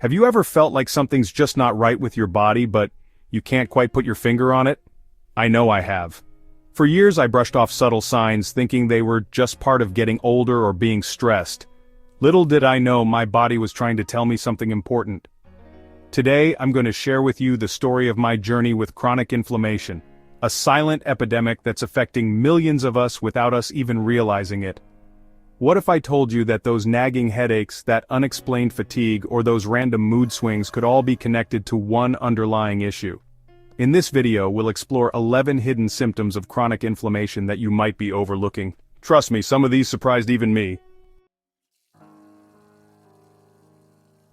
Have you ever felt like something's just not right with your body, but you can't quite put your finger on it? I know I have. For years I brushed off subtle signs thinking they were just part of getting older or being stressed. Little did I know my body was trying to tell me something important. Today I'm going to share with you the story of my journey with chronic inflammation, a silent epidemic that's affecting millions of us without us even realizing it. What if I told you that those nagging headaches, that unexplained fatigue, or those random mood swings could all be connected to one underlying issue? In this video, we'll explore 11 hidden symptoms of chronic inflammation that you might be overlooking. Trust me, some of these surprised even me.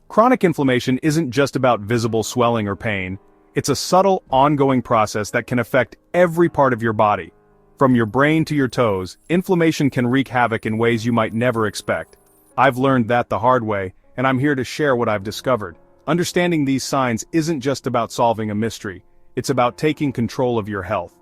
Chronic inflammation isn't just about visible swelling or pain. It's a subtle, ongoing process that can affect every part of your body. From your brain to your toes, inflammation can wreak havoc in ways you might never expect. I've learned that the hard way, and I'm here to share what I've discovered. Understanding these signs isn't just about solving a mystery, it's about taking control of your health.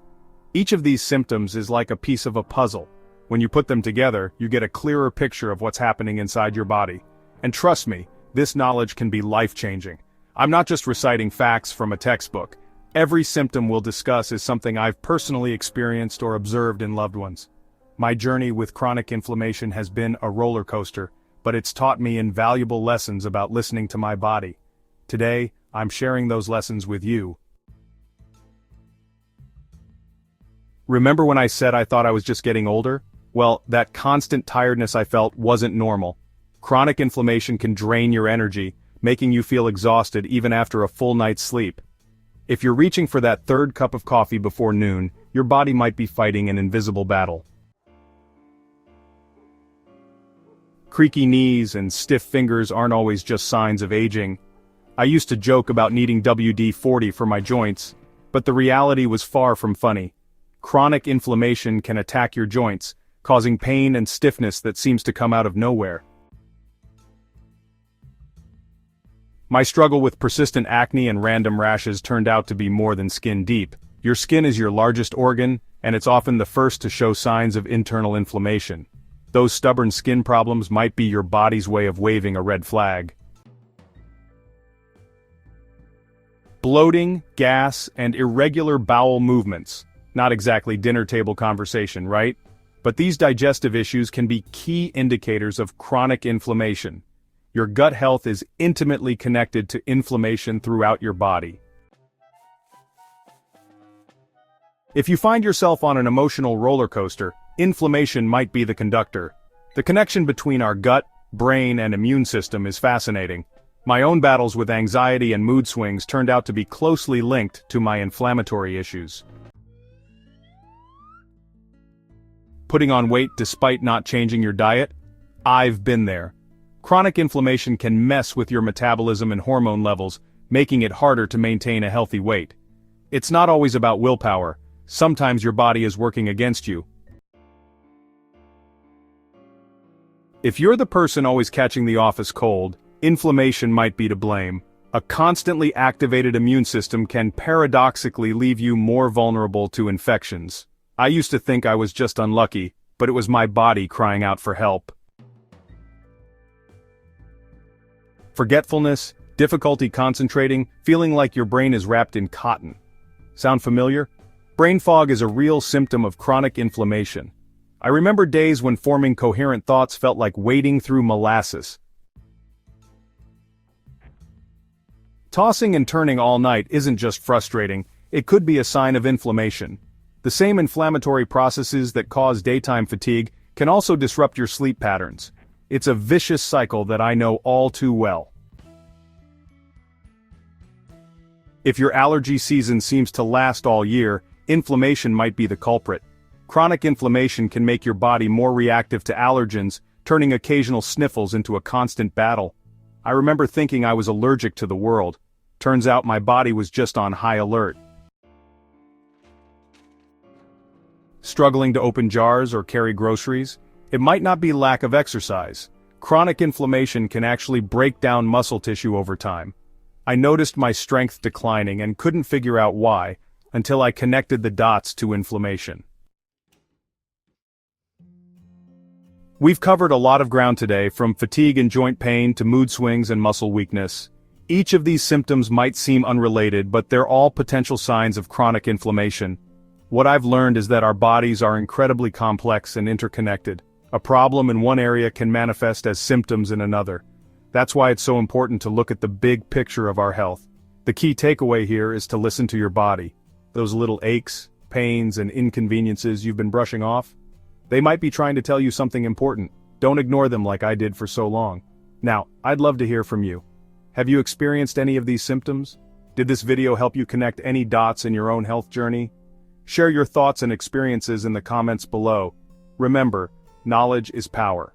Each of these symptoms is like a piece of a puzzle. When you put them together, you get a clearer picture of what's happening inside your body. And trust me, this knowledge can be life-changing. I'm not just reciting facts from a textbook. Every symptom we'll discuss is something I've personally experienced or observed in loved ones. My journey with chronic inflammation has been a roller coaster, but it's taught me invaluable lessons about listening to my body. Today, I'm sharing those lessons with you. Remember when I said I thought I was just getting older? Well, that constant tiredness I felt wasn't normal. Chronic inflammation can drain your energy, making you feel exhausted even after a full night's sleep. If you're reaching for that third cup of coffee before noon, your body might be fighting an invisible battle. Creaky knees and stiff fingers aren't always just signs of aging. I used to joke about needing WD-40 for my joints, but the reality was far from funny. Chronic inflammation can attack your joints, causing pain and stiffness that seems to come out of nowhere. My struggle with persistent acne and random rashes turned out to be more than skin deep. Your skin is your largest organ, and it's often the first to show signs of internal inflammation. Those stubborn skin problems might be your body's way of waving a red flag. Bloating, gas, and irregular bowel movements. Not exactly dinner table conversation, right? But these digestive issues can be key indicators of chronic inflammation. Your gut health is intimately connected to inflammation throughout your body. If you find yourself on an emotional roller coaster, inflammation might be the conductor. The connection between our gut, brain, and immune system is fascinating. My own battles with anxiety and mood swings turned out to be closely linked to my inflammatory issues. Putting on weight despite not changing your diet? I've been there. Chronic inflammation can mess with your metabolism and hormone levels, making it harder to maintain a healthy weight. It's not always about willpower. Sometimes your body is working against you. If you're the person always catching the office cold, inflammation might be to blame. A constantly activated immune system can paradoxically leave you more vulnerable to infections. I used to think I was just unlucky, but it was my body crying out for help. Forgetfulness, difficulty concentrating, feeling like your brain is wrapped in cotton. Sound familiar? Brain fog is a real symptom of chronic inflammation. I remember days when forming coherent thoughts felt like wading through molasses. Tossing and turning all night isn't just frustrating, it could be a sign of inflammation. The same inflammatory processes that cause daytime fatigue can also disrupt your sleep patterns. It's a vicious cycle that I know all too well. If your allergy season seems to last all year, inflammation might be the culprit. Chronic inflammation can make your body more reactive to allergens, turning occasional sniffles into a constant battle. I remember thinking I was allergic to the world. Turns out my body was just on high alert. Struggling to open jars or carry groceries? It might not be lack of exercise. Chronic inflammation can actually break down muscle tissue over time. I noticed my strength declining and couldn't figure out why, until I connected the dots to inflammation. We've covered a lot of ground today, from fatigue and joint pain to mood swings and muscle weakness. Each of these symptoms might seem unrelated, but they're all potential signs of chronic inflammation. What I've learned is that our bodies are incredibly complex and interconnected. A problem in one area can manifest as symptoms in another. That's why it's so important to look at the big picture of our health. The key takeaway here is to listen to your body. Those little aches, pains, and inconveniences you've been brushing off, they might be trying to tell you something important. Don't ignore them like I did for so long. Now, I'd love to hear from you. Have you experienced any of these symptoms? Did this video help you connect any dots in your own health journey? Share your thoughts and experiences in the comments below. Remember, knowledge is power.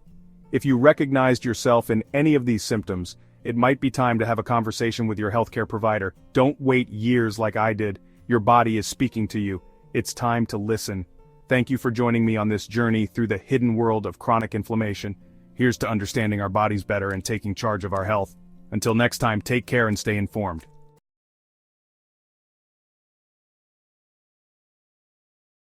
If you recognized yourself in any of these symptoms, it might be time to have a conversation with your healthcare provider. Don't wait years like I did. Your body is speaking to you. It's time to listen. Thank you for joining me on this journey through the hidden world of chronic inflammation. Here's to understanding our bodies better and taking charge of our health. Until next time, take care and stay informed.